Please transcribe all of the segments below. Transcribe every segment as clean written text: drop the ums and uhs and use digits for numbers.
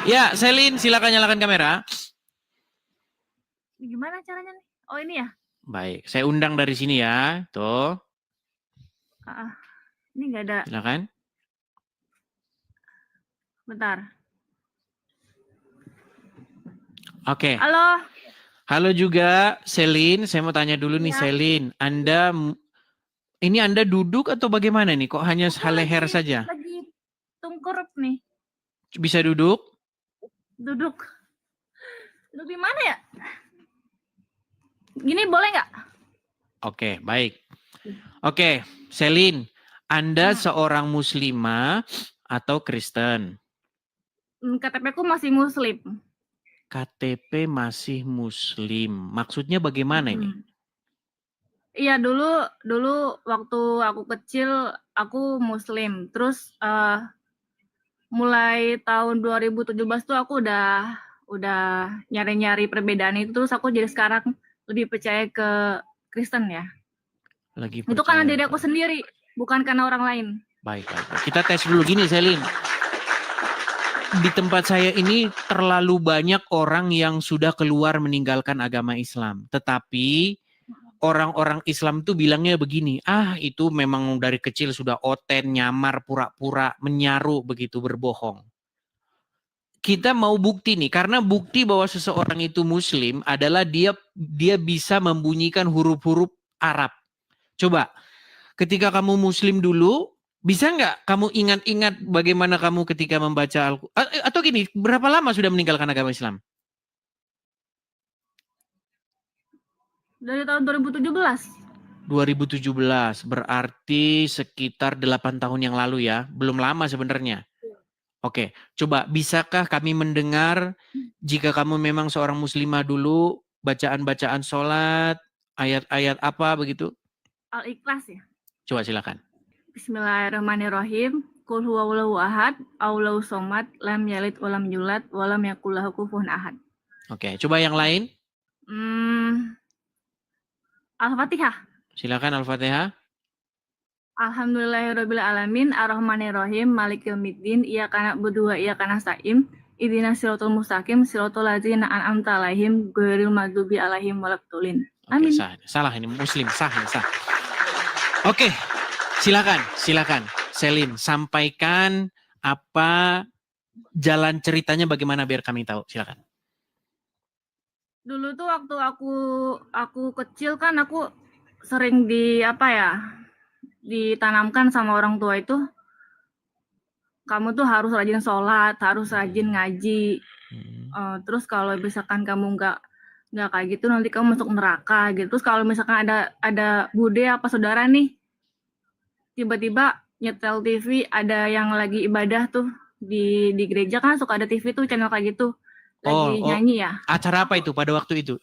Ya, Selin, silakan nyalakan kamera. Gimana caranya nih? Oh ini ya? Baik, saya undang dari sini ya. Tuh, Ini nggak ada. silakan. Bentar. Oke. Halo. Halo juga, Selin. Saya mau tanya dulu nih, Iya. Selin. Ini Anda duduk atau bagaimana nih? Kok hanya Aku leher saja? lagi tungkurap nih. Bisa duduk? Duduk. Duduk di mana ya? Gini boleh nggak? Oke, baik. Oke, Selin. Anda seorang muslimah atau Kristen? KTP ku masih muslim. KTP masih muslim. Maksudnya bagaimana ini? Iya dulu waktu aku kecil aku muslim. Terus mulai tahun 2017 tuh aku udah nyari-nyari perbedaan itu. Terus aku jadi sekarang lebih percaya ke Kristen ya. Lagi Itu karena percaya. diri aku sendiri, bukan karena orang lain. Baik. Kita tes dulu gini, Selin. Di tempat saya ini terlalu banyak orang yang sudah keluar meninggalkan agama Islam. Tetapi orang-orang Islam tuh bilangnya begini, itu memang dari kecil sudah oten, nyamar, pura-pura, menyaru, begitu berbohong. Kita mau bukti nih, karena bukti bahwa seseorang itu muslim adalah dia bisa membunyikan huruf-huruf Arab. Coba, ketika kamu muslim dulu, bisa nggak kamu ingat-ingat bagaimana kamu ketika membaca Al-Quran? Atau gini, berapa lama sudah meninggalkan agama Islam? Dari tahun 2017. 2017, berarti sekitar 8 tahun yang lalu ya. Belum lama sebenarnya. Oke, coba bisakah kami mendengar jika kamu memang seorang muslimah dulu, bacaan-bacaan sholat, ayat-ayat apa begitu? Al-Ikhlas ya. Coba silakan. Bismillahirrahmanirrahim. Qul huwallahu ahad, Allahu somad, lam yalid walam yulad, walam yakul lahu kufuwan ahad. Oke, coba yang lain. Al-Fatihah. Silakan Al-Fatihah. Alhamdulillahirabbil alamin, arrahmanirrahim, maliki yaumiddin, iyyaka na'budu wa iyyaka nasta'in. Ihdinas siratal mustaqim, siratal ladzina an'amta 'alaihim ghairil maghdubi 'alaihim waladdallin. Oke, Amin. salah ini muslim, sah. Oke, silakan. Selin, sampaikan apa jalan ceritanya bagaimana biar kami tahu. Silakan. Dulu tuh waktu aku kecil kan aku sering ditanamkan sama orang tua itu, kamu tuh harus rajin sholat, harus rajin ngaji. Terus kalau misalkan kamu nggak kayak gitu nanti kamu masuk neraka gitu. Terus kalau misalkan ada bude apa saudara nih tiba-tiba nyetel TV ada yang lagi ibadah tuh di gereja kan suka ada TV tuh channel kayak gitu lagi nyanyi ya. Acara apa itu pada waktu itu?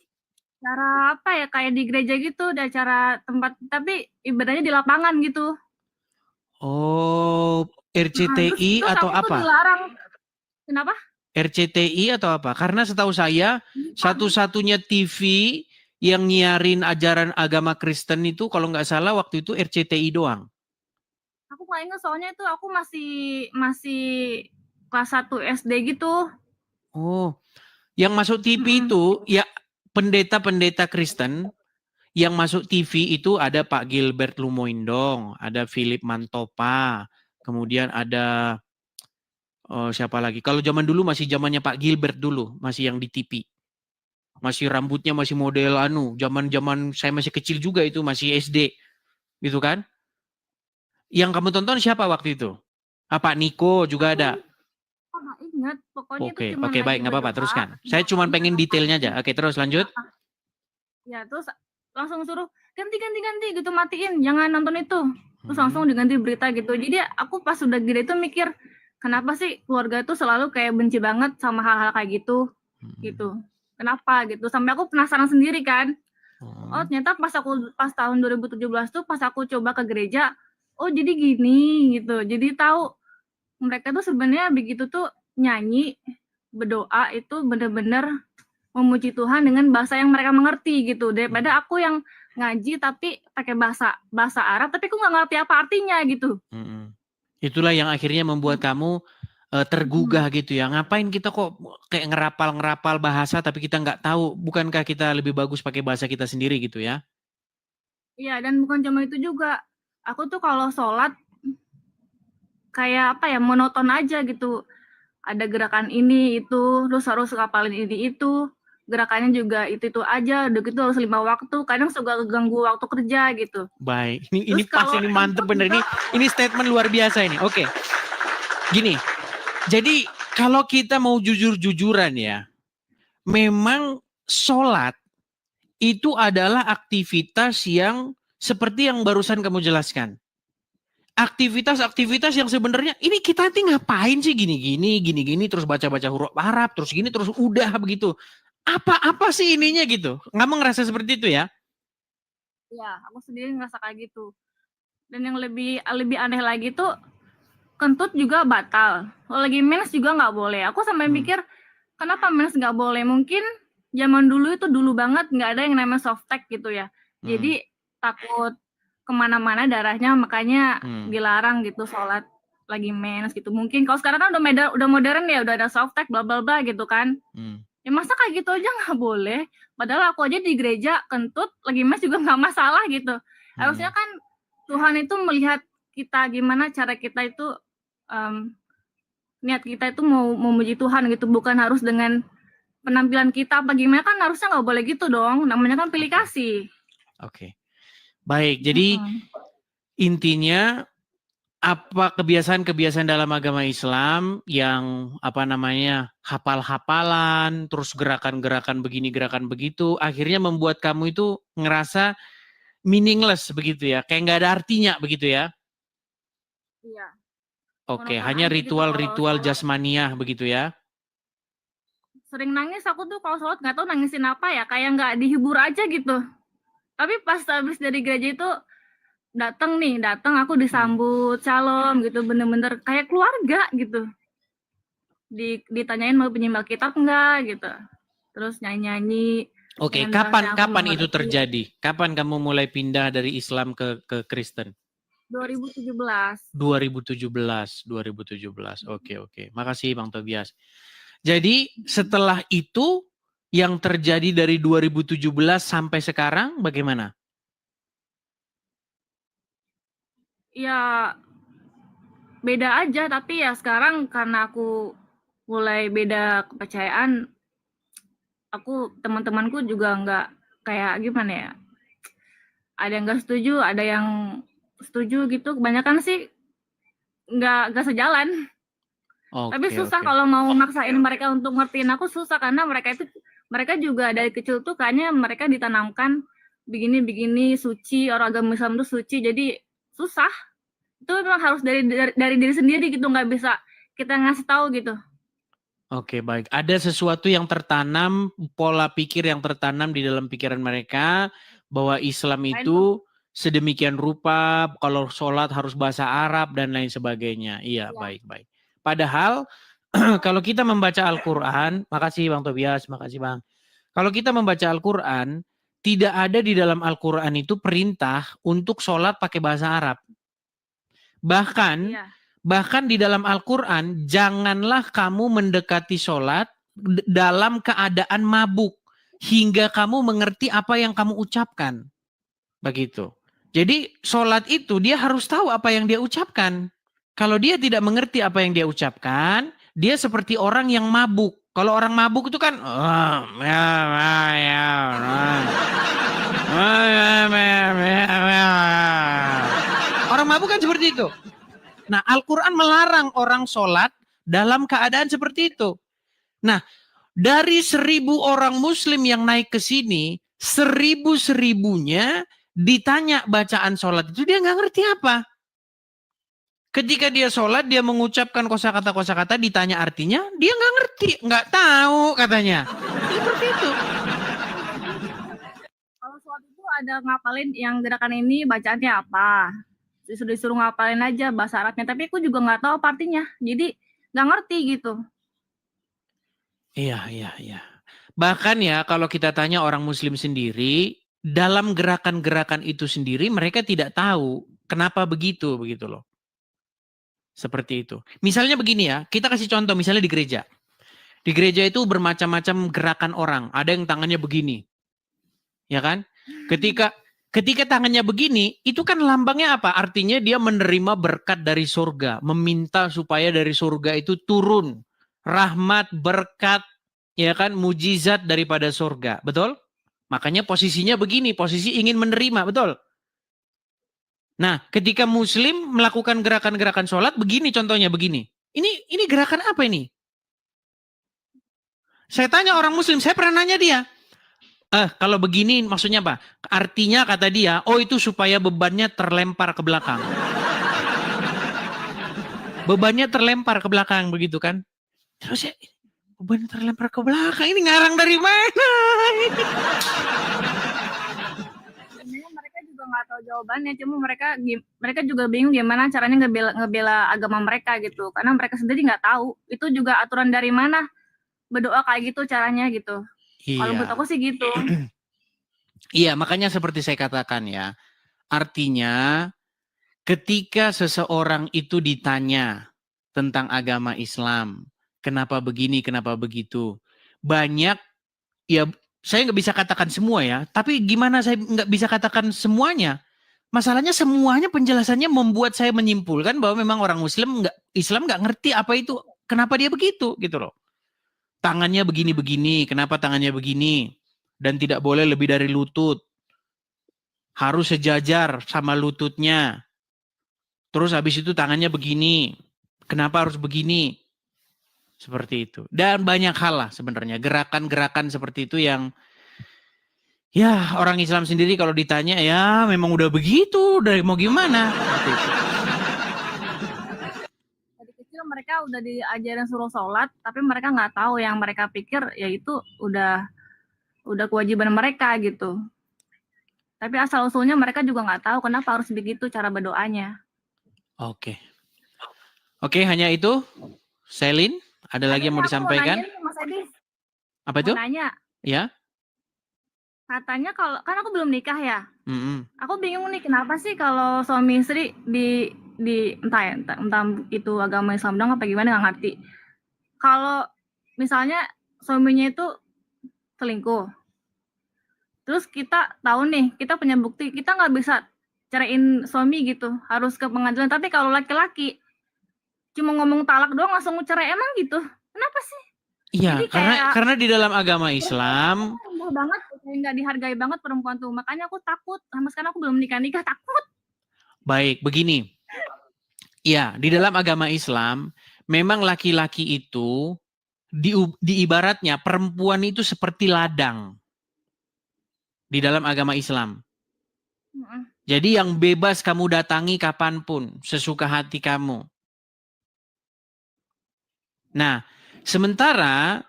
Acara apa ya, kayak di gereja gitu, ada acara tempat tapi ibadahnya di lapangan gitu. Oh, RCTI Terus atau aku tuh apa? dilarang. Kenapa? RCTI atau apa? Karena setahu saya satu-satunya TV yang nyiarin ajaran agama Kristen itu kalau nggak salah waktu itu RCTI doang. Aku nggak ingat soalnya itu aku masih kelas 1 SD gitu. Oh, yang masuk TV itu ya pendeta-pendeta Kristen yang masuk TV itu ada Pak Gilbert Lumoindong, ada Philip Mantopa, kemudian ada siapa lagi? Kalau zaman dulu masih zamannya Pak Gilbert dulu, masih yang di TV. Masih rambutnya masih model zaman-zaman saya masih kecil juga itu, masih SD. Gitu kan? Yang kamu tonton siapa waktu itu? Pak Niko juga ada. Nggak ingat, pokoknya itu cuma Oke, baik, nggak apa-apa, teruskan. Saya cuma pengen detailnya aja. Oke, terus lanjut. Ya, terus langsung suruh ganti gitu, matiin, jangan nonton itu. Terus langsung diganti berita gitu. Jadi aku pas udah gede itu mikir, kenapa sih keluarga itu selalu kayak benci banget sama hal-hal kayak gitu. Gitu. Kenapa gitu. Sampai aku penasaran sendiri kan. Oh, ternyata pas tahun 2017 tuh pas aku coba ke gereja, oh jadi gini gitu. Jadi tahu mereka tuh sebenarnya begitu tuh nyanyi, berdoa itu bener-bener memuji Tuhan dengan bahasa yang mereka mengerti gitu. Daripada aku yang ngaji tapi pakai bahasa Arab tapi aku nggak ngerti apa artinya gitu. Itulah yang akhirnya membuat kamu tergugah gitu ya. Ngapain kita kok kayak ngerapal-ngerapal bahasa tapi kita nggak tahu, bukankah kita lebih bagus pakai bahasa kita sendiri gitu ya? Iya, dan bukan cuma itu juga. Aku tuh kalau sholat kayak apa ya, monoton aja gitu. Ada gerakan ini itu, terus harus ngapalin ini itu. Gerakannya juga itu aja, udah gitu harus 5 waktu. Kadang suka ganggu waktu kerja gitu. Baik, ini Terus pas, kalau ini mantep input bener, juga ini statement luar biasa ini. Oke, gini, jadi kalau kita mau jujur-jujuran ya, memang sholat itu adalah aktivitas yang seperti yang barusan kamu jelaskan. Aktivitas-aktivitas yang sebenarnya ini kita nanti ngapain sih gini-gini terus baca-baca huruf Arab terus gini terus udah begitu. Apa sih ininya gitu? Kamu ngerasa seperti itu ya? ya, aku sendiri ngerasa kayak gitu. Dan yang lebih lebih aneh lagi tuh kentut juga batal. Kalau lagi mens juga nggak boleh. Aku sampai mikir kenapa mens nggak boleh? Mungkin zaman dulu itu dulu banget nggak ada yang namanya softtek gitu ya. Jadi takut kemana-mana darahnya, makanya dilarang gitu sholat lagi mens gitu. Mungkin kalau sekarang kan udah modern ya, udah ada softtek bla bla bla gitu kan. Ya masa kayak gitu aja nggak boleh? Padahal aku aja di gereja kentut lagi mens juga nggak masalah gitu. Harusnya kan Tuhan itu melihat kita gimana cara kita itu niat kita itu mau memuji Tuhan gitu, bukan harus dengan penampilan kita apa gimana, kan harusnya nggak boleh gitu dong, namanya kan pilih kasih. Oke. Baik, jadi intinya apa kebiasaan-kebiasaan dalam agama Islam yang apa namanya hafal-hafalan, terus gerakan-gerakan begini, gerakan begitu, akhirnya membuat kamu itu ngerasa meaningless begitu ya, kayak nggak ada artinya begitu ya? Iya, Oke, monoton hanya aja gitu kalau ritual-ritual sholat. jasmaniah begitu ya? Sering nangis aku tuh kalau sholat nggak tahu nangisin apa ya, kayak nggak dihibur aja gitu. Tapi pas habis dari gereja itu datang aku disambut shalom gitu, bener-bener kayak keluarga gitu. Ditanyain mau penyimbang kitab enggak gitu. Terus nyanyi-nyanyi Oke, dengan bahasa yang aku nggak kapan itu ngerti. terjadi? Kapan kamu mulai pindah dari Islam ke Kristen? 2017. 2017. Oke. Makasih Bang Tobias. Jadi setelah itu yang terjadi dari 2017 sampai sekarang bagaimana? Ya beda aja, tapi ya sekarang karena aku mulai beda kepercayaan, aku teman-temanku juga nggak kayak gimana ya, ada yang nggak setuju, ada yang setuju gitu, kebanyakan sih nggak sejalan. Tapi susah kalau mau maksain mereka untuk ngertiin aku, susah karena mereka juga dari kecil tuh kayaknya mereka ditanamkan begini-begini suci, orang agama Islam tuh suci, jadi susah. Itu memang harus dari diri sendiri gitu, nggak bisa kita ngasih tahu gitu. Oke, baik. Ada sesuatu yang tertanam, pola pikir yang tertanam di dalam pikiran mereka bahwa Islam itu sedemikian rupa, kalau sholat harus bahasa Arab dan lain sebagainya. Iya, baik. Padahal kalau kita membaca Al-Quran, makasih Bang Tobias, makasih Bang. Kalau kita membaca Al-Quran, tidak ada di dalam Al-Quran itu perintah untuk sholat pakai bahasa Arab. Bahkan di dalam Al-Quran, janganlah kamu mendekati sholat dalam keadaan mabuk hingga kamu mengerti apa yang kamu ucapkan. Begitu. Jadi sholat itu dia harus tahu apa yang dia ucapkan. Kalau dia tidak mengerti apa yang dia ucapkan, dia seperti orang yang mabuk. Kalau orang mabuk itu kan orang mabuk kan seperti itu. Nah, Al-Quran melarang orang sholat dalam keadaan seperti itu. Nah, dari 1.000 orang muslim yang naik ke sini, 1.000-1.000-nya ditanya bacaan sholat itu, dia nggak ngerti apa. Ketika dia sholat, dia mengucapkan kosakata-kosakata, ditanya artinya, dia nggak ngerti, nggak tahu katanya. Seperti itu. Kalau sholat itu ada ngapalin yang gerakan ini bacaannya apa. Disuruh ngapalin aja bahasa Arabnya, tapi aku juga nggak tahu apa artinya, jadi nggak ngerti gitu. Iya. Bahkan ya kalau kita tanya orang muslim sendiri, dalam gerakan-gerakan itu sendiri mereka tidak tahu kenapa begitu loh. Seperti itu. Misalnya begini ya, kita kasih contoh misalnya di gereja. Di gereja itu bermacam-macam gerakan orang. Ada yang tangannya begini. Ya kan? Ketika tangannya begini, itu kan lambangnya apa? Artinya dia menerima berkat dari surga, meminta supaya dari surga itu turun rahmat, berkat, ya kan, mujizat daripada surga. Betul? Makanya posisinya begini, posisi ingin menerima, betul? Nah, ketika muslim melakukan gerakan-gerakan sholat, begini contohnya, begini. Ini gerakan apa ini? Saya tanya orang muslim, saya pernah nanya dia. Kalau begini maksudnya apa? Artinya kata dia, oh itu supaya bebannya terlempar ke belakang. Bebannya terlempar ke belakang begitu kan? Terus ya, beban terlempar ke belakang ini ngarang dari mana? Sebenarnya mereka juga nggak tahu jawabannya, cuma mereka juga bingung gimana caranya ngebela agama mereka gitu, karena mereka sendiri nggak tahu itu juga aturan dari mana berdoa kayak gitu caranya gitu. Kalau menurut aku sih gitu. Iya, makanya seperti saya katakan ya, artinya ketika seseorang itu ditanya tentang agama Islam, kenapa begini, kenapa begitu, banyak, ya saya nggak bisa katakan semua ya, tapi gimana saya nggak bisa katakan semuanya? Masalahnya semuanya penjelasannya membuat saya menyimpulkan bahwa memang orang Islam nggak ngerti apa itu, kenapa dia begitu gitu loh. Tangannya begini-begini, kenapa tangannya begini? Dan tidak boleh lebih dari lutut. Harus sejajar sama lututnya. Terus habis itu tangannya begini. Kenapa harus begini? Seperti itu. Dan banyak hal lah sebenarnya. Gerakan-gerakan seperti itu yang ya orang Islam sendiri kalau ditanya ya memang udah begitu. Dari mau gimana? Seperti itu. Dari kecil mereka udah diajarin suruh sholat, tapi mereka nggak tahu, yang mereka pikir ya itu udah kewajiban mereka gitu. Tapi asal usulnya mereka juga nggak tahu kenapa harus begitu cara berdoanya. Oke. Oke, hanya itu. Selin, ada lagi yang mau disampaikan? Mau nanya nih, Mas Edi. Apa itu? Mau nanya. Ya. Katanya kalau kan aku belum nikah ya. Aku bingung nih kenapa sih kalau suami istri di entah itu agama Islam dong apa gimana, nggak ngerti. Kalau misalnya suaminya itu selingkuh, terus kita tahu nih, kita punya bukti, kita nggak bisa ceraiin suami gitu, harus ke pengadilan. Tapi kalau laki-laki cuma ngomong talak doang langsung cerai, emang gitu? Kenapa sih? Iya, karena di dalam agama Islam banget, nggak dihargai banget perempuan tuh. Makanya aku takut. Sama sekarang aku belum nikah takut. Baik, begini. Ya, di dalam agama Islam memang laki-laki itu di ibaratnya perempuan itu seperti ladang di dalam agama Islam. Jadi yang bebas kamu datangi kapanpun, sesuka hati kamu. Nah, sementara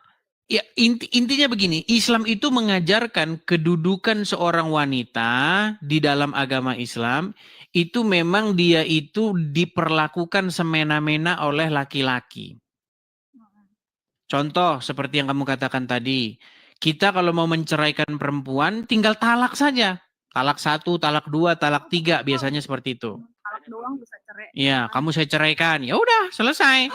ya intinya begini, Islam itu mengajarkan kedudukan seorang wanita di dalam agama Islam itu memang dia itu diperlakukan semena-mena oleh laki-laki. Contoh seperti yang kamu katakan tadi, kita kalau mau menceraikan perempuan tinggal talak saja. Talak 1, talak 2, talak 3 biasanya seperti itu. Talak doang bisa cerai. Ya, kamu saya ceraikan. Ya udah, selesai.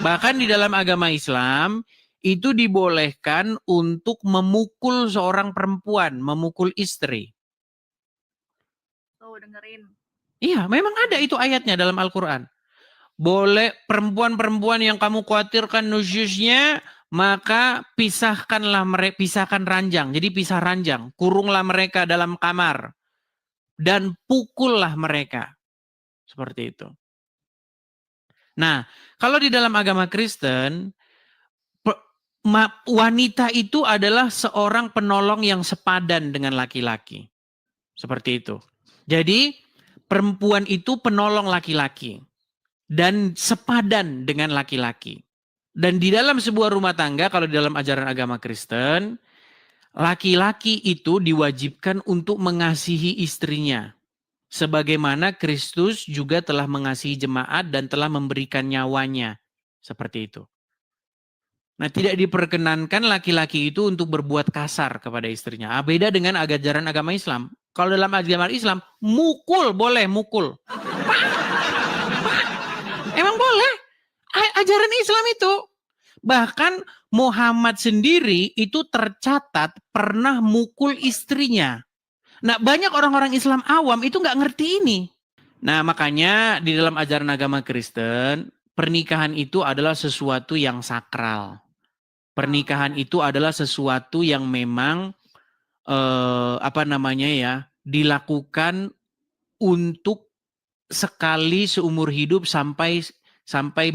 Bahkan di dalam agama Islam itu dibolehkan untuk memukul seorang perempuan, memukul istri. Tuh, dengerin. Iya, memang ada itu ayatnya dalam Al-Quran. Boleh perempuan-perempuan yang kamu khawatirkan nusyusnya, maka pisahkan ranjang. Jadi pisah ranjang, kurunglah mereka dalam kamar dan pukullah mereka. Seperti itu. Nah, kalau di dalam agama Kristen, wanita itu adalah seorang penolong yang sepadan dengan laki-laki. Seperti itu. Jadi, perempuan itu penolong laki-laki dan sepadan dengan laki-laki. Dan di dalam sebuah rumah tangga, kalau di dalam ajaran agama Kristen, laki-laki itu diwajibkan untuk mengasihi istrinya. Sebagaimana Kristus juga telah mengasihi jemaat dan telah memberikan nyawanya. Seperti itu. Nah, tidak diperkenankan laki-laki itu untuk berbuat kasar kepada istrinya. Beda dengan ajaran agama Islam. Kalau dalam agama Islam, mukul boleh, mukul. ajaran Islam itu. Bahkan Muhammad sendiri itu tercatat pernah mukul istrinya. Nah, banyak orang-orang Islam awam itu nggak ngerti ini. Nah, makanya di dalam ajaran agama Kristen, pernikahan itu adalah sesuatu yang sakral. Pernikahan itu adalah sesuatu yang memang dilakukan untuk sekali seumur hidup sampai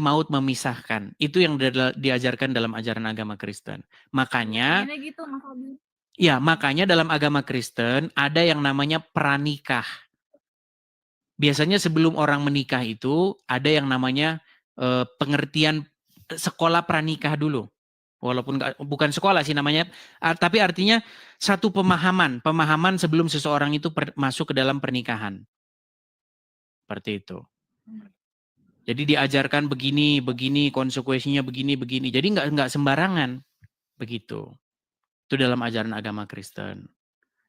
maut memisahkan. Itu yang diajarkan dalam ajaran agama Kristen. Makanya gitu, Mas Robi. ya, makanya dalam agama Kristen ada yang namanya pranikah. Biasanya sebelum orang menikah itu ada yang namanya pengertian sekolah pranikah dulu. Walaupun bukan sekolah sih namanya, tapi artinya satu pemahaman sebelum seseorang itu masuk ke dalam pernikahan. Seperti itu. Jadi diajarkan begini, konsekuensinya begini. Jadi nggak sembarangan begitu. Itu dalam ajaran agama Kristen.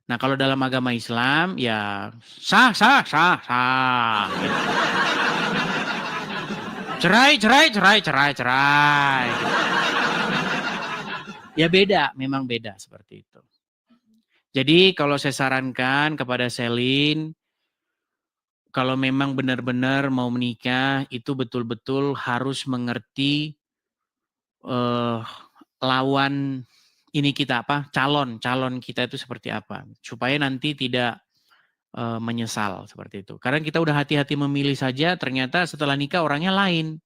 Nah, kalau dalam agama Islam ya sah. Gitu. Cerai. Ya beda, memang beda seperti itu. Jadi kalau saya sarankan kepada Selin, kalau memang benar-benar mau menikah, itu betul-betul harus mengerti lawan ini kita calon kita itu seperti apa, supaya nanti tidak menyesal seperti itu. Karena kita udah hati-hati memilih saja, ternyata setelah nikah orangnya lain,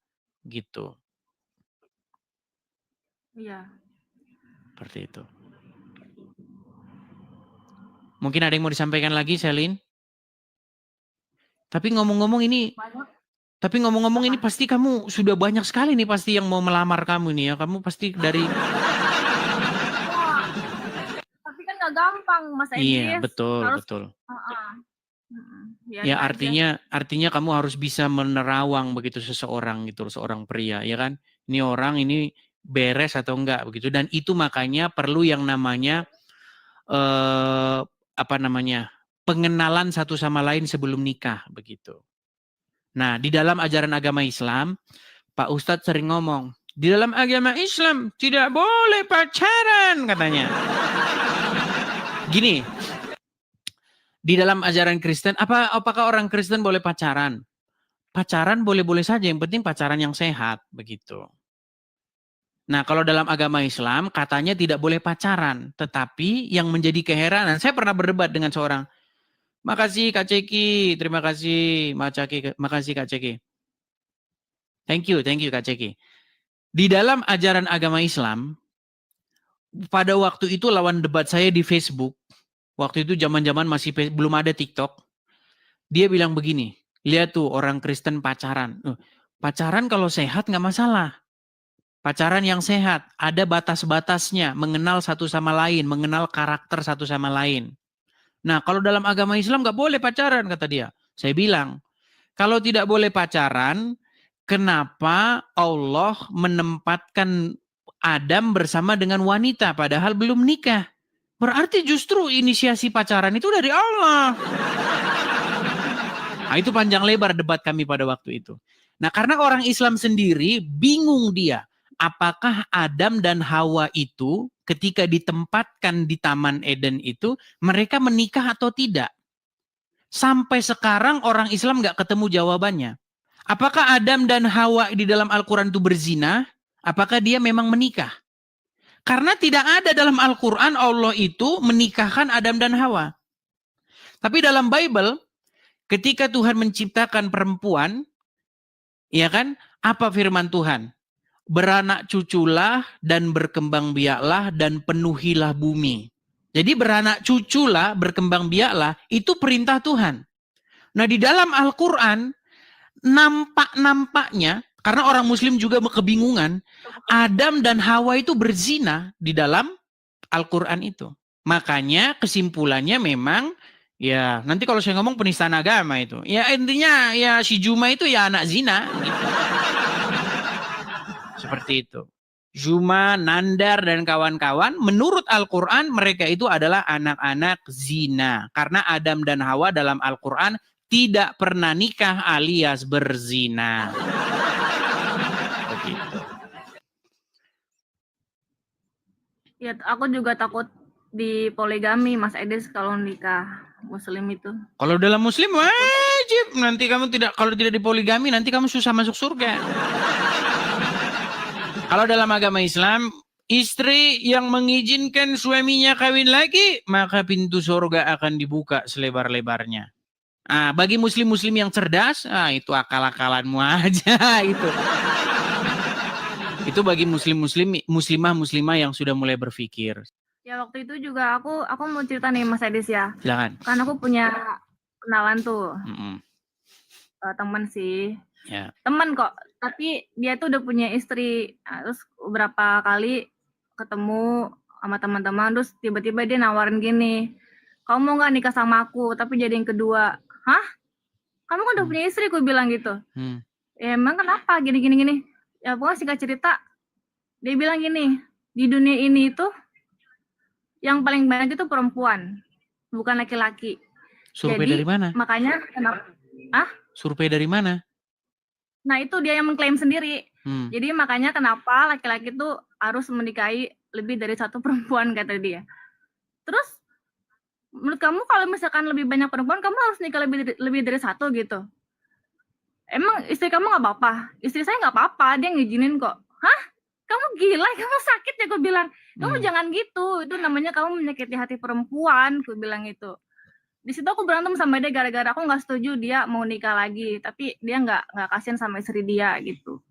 gitu. Iya. Seperti itu. Mungkin ada yang mau disampaikan lagi, Selin? Tapi ngomong-ngomong ini, pasti kamu sudah banyak sekali nih pasti yang mau melamar kamu nih ya. Kamu pasti dari... Tapi kan nggak gampang, Mas Edis. Iya, betul. Ya artinya kamu harus bisa menerawang begitu seseorang gitu, seorang pria, ya kan? Ini orang ini beres atau enggak begitu, dan itu makanya perlu yang namanya pengenalan satu sama lain sebelum nikah begitu. Nah, di dalam ajaran agama Islam, Pak Ustadz sering ngomong, di dalam agama Islam tidak boleh pacaran katanya. Gini, di dalam ajaran Kristen, apakah orang Kristen boleh pacaran? Pacaran boleh-boleh saja, yang penting pacaran yang sehat begitu. Nah, kalau dalam agama Islam katanya tidak boleh pacaran, tetapi yang menjadi keheranan, saya pernah berdebat dengan seorang, makasih Kak Ceki, terima kasih makasih Kak Ceki. Thank you Kak Ceki. Di dalam ajaran agama Islam, pada waktu itu lawan debat saya di Facebook, waktu itu zaman-zaman masih belum ada TikTok, dia bilang begini, lihat tuh orang Kristen pacaran. Pacaran kalau sehat nggak masalah. Pacaran yang sehat, ada batas-batasnya, mengenal satu sama lain, mengenal karakter satu sama lain. Nah, kalau dalam agama Islam nggak boleh pacaran, kata dia. Saya bilang, kalau tidak boleh pacaran, kenapa Allah menempatkan Adam bersama dengan wanita padahal belum nikah? Berarti justru inisiasi pacaran itu dari Allah. Nah, itu panjang lebar debat kami pada waktu itu. Nah, karena orang Islam sendiri bingung dia. Apakah Adam dan Hawa itu ketika ditempatkan di Taman Eden itu mereka menikah atau tidak? Sampai sekarang orang Islam nggak ketemu jawabannya. Apakah Adam dan Hawa di dalam Al-Quran itu berzina? Apakah dia memang menikah? Karena tidak ada dalam Al-Quran Allah itu menikahkan Adam dan Hawa. Tapi dalam Bible, ketika Tuhan menciptakan perempuan, ya kan? Apa firman Tuhan? Beranak cuculah dan berkembang biaklah dan penuhilah bumi. Jadi beranak cuculah, berkembang biaklah, itu perintah Tuhan. Nah, di dalam Al-Quran, nampaknya, karena orang Muslim juga kebingungan, Adam dan Hawa itu berzina di dalam Al-Quran itu. Makanya kesimpulannya memang, ya nanti kalau saya ngomong penistaan agama itu, ya intinya ya si Juma itu ya anak zina. Gitu. Seperti itu. Juma, Nandar, dan kawan-kawan, menurut Al-Quran mereka itu adalah anak-anak zina. Karena Adam dan Hawa dalam Al-Quran tidak pernah nikah alias berzina. Begitu. Ya, aku juga takut di poligami Mas Edis kalau nikah muslim itu. Kalau dalam muslim wajib. Nanti kamu kalau tidak dipoligami nanti kamu susah masuk surga. Kalau dalam agama Islam, istri yang mengizinkan suaminya kawin lagi, maka pintu surga akan dibuka selebar-lebarnya. Bagi muslim-muslim yang cerdas, itu akal-akalanmu aja itu. Itu bagi muslimah yang sudah mulai berpikir. Ya waktu itu juga aku mau cerita nih Mas Edis ya. Silakan. Kan aku punya kenalan tuh. Mm-mm. Teman sih. Ya. Teman kok, tapi dia tuh udah punya istri. Terus beberapa kali ketemu sama teman-teman, terus tiba-tiba dia nawarin gini, kamu mau nggak nikah sama aku tapi jadi yang kedua. Hah? Kamu kan udah punya istri, aku bilang gitu. Ya emang kenapa gini. Ya pokoknya singkat cerita, dia bilang gini, di dunia ini itu yang paling banyak itu perempuan, bukan laki-laki. Survei Jadi, dari mana? Makanya kenapa? Survei dari mana? Nah itu dia yang mengklaim sendiri. Jadi makanya kenapa laki-laki itu harus menikahi lebih dari satu perempuan, kata dia. Terus menurut kamu kalau misalkan lebih banyak perempuan, kamu harus nikah lebih dari satu gitu? Emang istri kamu nggak apa-apa? Istri saya nggak apa-apa, dia ngizinin kok. Hah? Kamu gila, kamu sakit ya, gue bilang. Kamu jangan gitu, itu namanya kamu menyakiti hati perempuan, gue bilang itu. Di situ aku berantem sama dia gara-gara aku nggak setuju dia mau nikah lagi, tapi dia nggak kasihan sama istri dia gitu.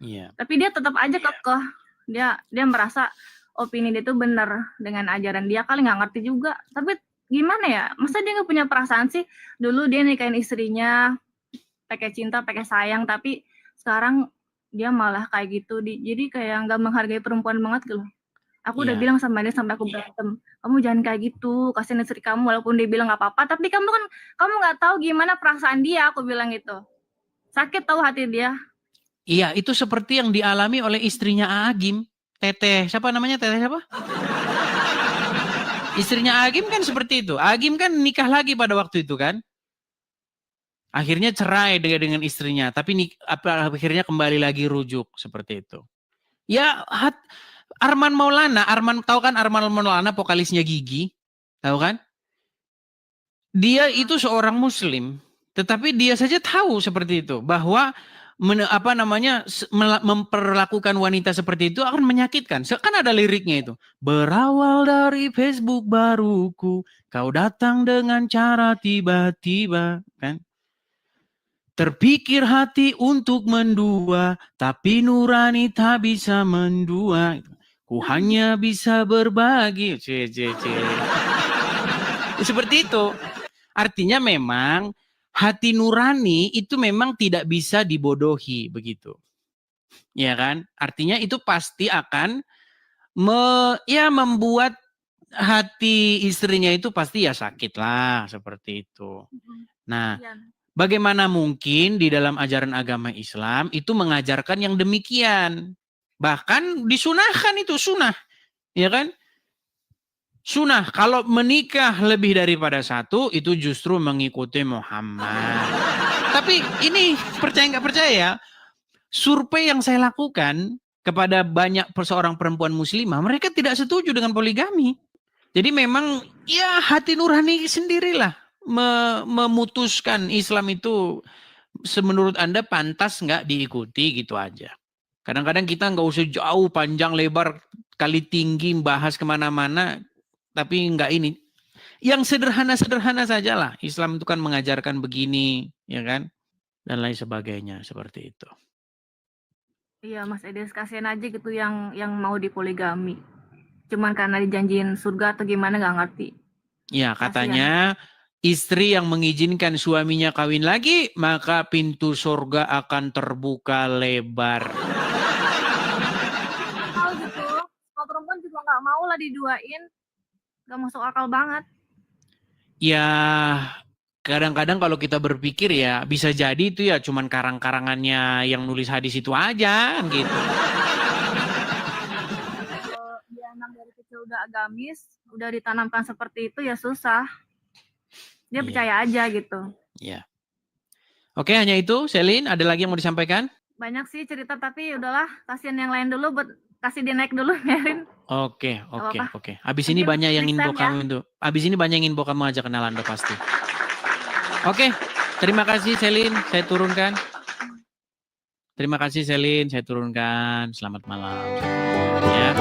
Iya. Tapi dia tetap aja kekeh. Dia merasa opini dia tuh benar dengan ajaran dia, kali nggak ngerti juga. Tapi gimana ya? Masa dia nggak punya perasaan sih? Dulu dia nikahin istrinya pakai cinta, pakai sayang, tapi sekarang dia malah kayak gitu. Jadi kayak nggak menghargai perempuan banget gitu. Aku udah bilang sama dia sampai aku berantem, kamu jangan kayak gitu, kasihin istri kamu, walaupun dia bilang nggak apa-apa, tapi kamu nggak tahu gimana perasaan dia, aku bilang gitu. Sakit tahu hati dia. Iya, itu seperti yang dialami oleh istrinya Agim. Teteh, siapa namanya? Teteh siapa? Istrinya Agim kan seperti itu. Agim kan nikah lagi pada waktu itu kan. Akhirnya cerai dengan istrinya, tapi akhirnya kembali lagi rujuk seperti itu. Ya, Arman Maulana, tahu kan Arman Maulana vokalisnya Gigi? Tahu kan? Dia itu seorang muslim, tetapi dia saja tahu seperti itu bahwa memperlakukan wanita seperti itu akan menyakitkan. Kan ada liriknya itu. Berawal dari Facebook baruku, kau datang dengan cara tiba-tiba, kan? Terpikir hati untuk mendua, tapi nurani tak bisa mendua. Ku hanya bisa berbagi. Seperti itu. Artinya memang hati nurani itu memang tidak bisa dibodohi begitu. Ya kan? Artinya itu pasti akan membuat hati istrinya itu pasti ya sakit lah seperti itu. Nah, bagaimana mungkin di dalam ajaran agama Islam itu mengajarkan yang demikian? Bahkan disunahkan itu sunnah. Ya kan? Sunnah, kalau menikah lebih daripada satu, itu justru mengikuti Muhammad. Tapi ini percaya nggak percaya, survei yang saya lakukan kepada banyak seorang perempuan muslimah, mereka tidak setuju dengan poligami. Jadi memang ya hati nurani sendirilah memutuskan Islam itu menurut Anda pantas nggak diikuti gitu aja. Kadang-kadang kita nggak usah jauh panjang lebar kali tinggi bahas kemana-mana, tapi nggak ini. Yang sederhana-sederhana sajalah. Islam itu kan mengajarkan begini, ya kan, dan lain sebagainya seperti itu. Iya Mas Edes, kasihan aja gitu yang mau dipoligami. Cuman karena dijanjiin surga atau gimana nggak ngerti. Ya katanya istri yang mengizinkan suaminya kawin lagi, maka pintu surga akan terbuka lebar. Kalau gitu, kalau perempuan juga nggak mau lah diduain. Nggak masuk akal banget. Ya kadang-kadang kalau kita berpikir ya bisa jadi itu ya cuman karang-karangannya yang nulis hadis itu aja gitu. Dia emang dari kecil udah agamis, udah ditanamkan seperti itu ya susah. Dia percaya aja gitu. Iya. Oke, hanya itu. Selin, ada lagi yang mau disampaikan? banyak sih cerita, tapi udahlah, kasihan yang lain dulu, buat kasih dia naik dulu, Merin. Oke. apa-apa. Abis ini Mungkin banyak yang next ingin time kamu untuk. Abis ini banyak yang ingin kamu ajak kenalan Ando pasti. Oke, terima kasih Selin, saya turunkan. Terima kasih Selin, saya turunkan. Selamat malam. Ya.